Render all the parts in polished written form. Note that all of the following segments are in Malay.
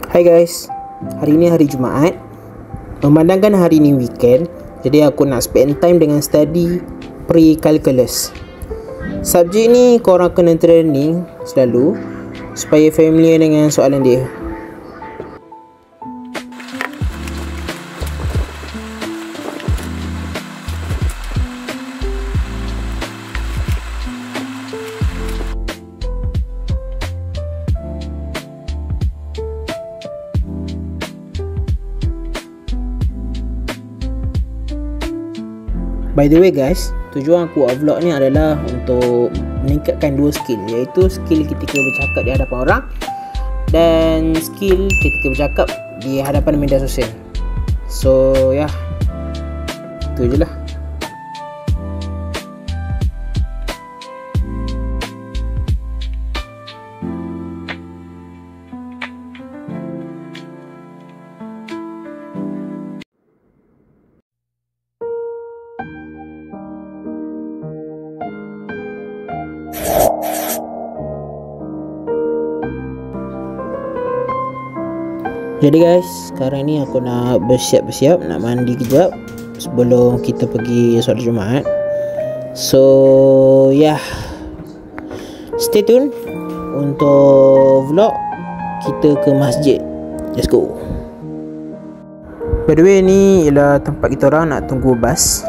Hai guys, hari ini hari Jumaat. Memandangkan hari ini weekend, jadi aku nak spend time dengan study pre-calculus. Subjek ni korang kena training selalu supaya familiar dengan soalan dia. By the way guys, tujuan aku buat vlog ni adalah untuk meningkatkan dua skill, iaitu skill ketika bercakap di hadapan orang dan skill ketika bercakap di hadapan media sosial. So ya, itu je lah. Jadi guys, sekarang ni aku nak bersiap-siap, nak mandi kejap sebelum kita pergi solat Jumaat. So ya, stay tune untuk vlog kita ke masjid. Let's go. By the way, ni ialah tempat kita orang nak tunggu bas.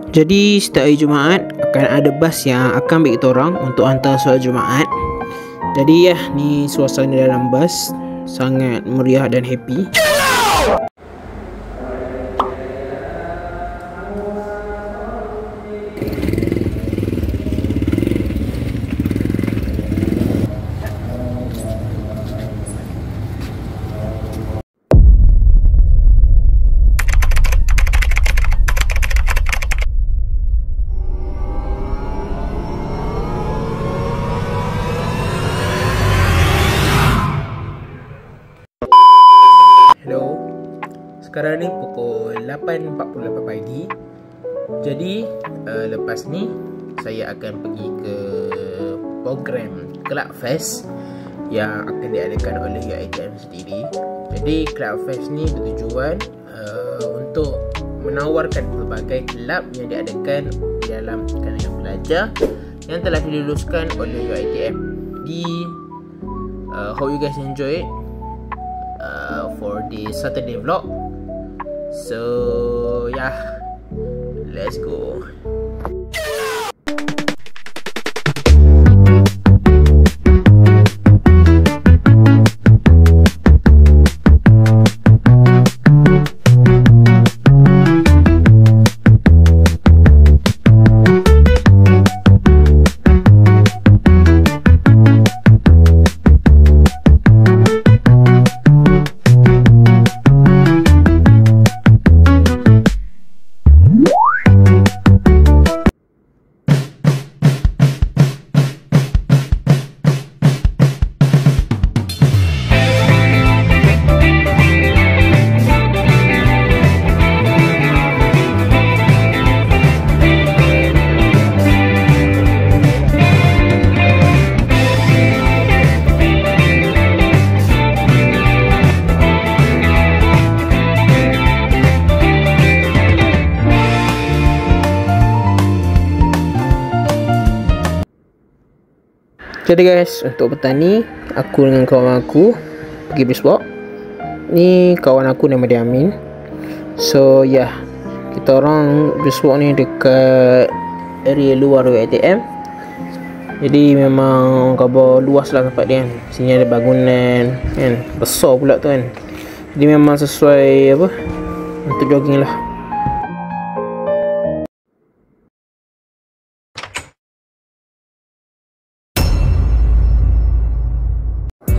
Jadi setiap hari Jumaat akan ada bas yang akan ambil kita orang untuk hantar solat Jumaat. Jadi ya, ni suasana dalam bas, sangat meriah dan happy. Sekarang ni pukul 8.48 pagi. Jadi lepas ni saya akan pergi ke program Club Fest yang akan diadakan oleh UiTM sendiri. Jadi Club Fest ni bertujuan untuk menawarkan pelbagai kelab yang diadakan dalam kalangan pelajar yang telah diluluskan oleh UiTM. Jadi hope you guys enjoy it for the Saturday vlog. So yeah, let's go. Jadi guys, untuk petang ni aku dengan kawan aku pergi brisk walk. Ni kawan aku nama dia Amin. So ya, kita orang brisk walk ni dekat area luar UiTM. Jadi memang khabar luas lah tempat dia kan. Sini ada bangunan kan, besar pula tu kan. Jadi memang sesuai apa untuk jogging lah.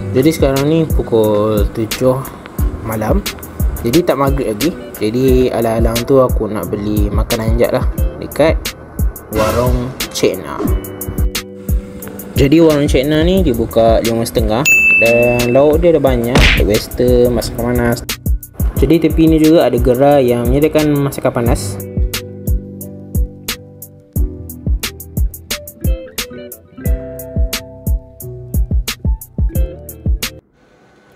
Jadi sekarang ni pukul 7 malam. Jadi tak maghrib lagi. Jadi alang-alang tu aku nak beli makanan jap lah dekat warung Cina. Jadi warung Cina ni dibuka 5.30 dan lauk dia ada banyak, ada western, masakan panas. Jadi tepi ni juga ada gerai yang menyediakan masakan panas.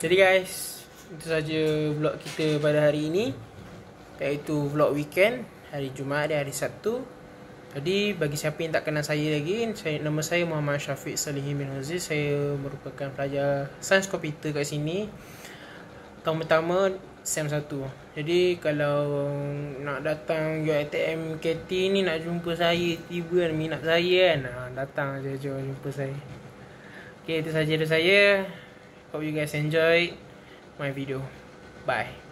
Jadi guys, itu saja vlog kita pada hari ini, iaitu vlog weekend, hari Jumaat dan hari Sabtu. Jadi bagi siapa yang tak kenal saya lagi, nama saya Muhammad Syafiq Salihin bin Aziz. Saya merupakan pelajar sains komputer kat sini, tahun pertama SEM 1. Jadi kalau nak datang UiTM KT ni, nak jumpa saya, tiba minat saya kan, datang je jumpa saya. Okay, itu saja dari saya. Hope you guys enjoy my video. Bye.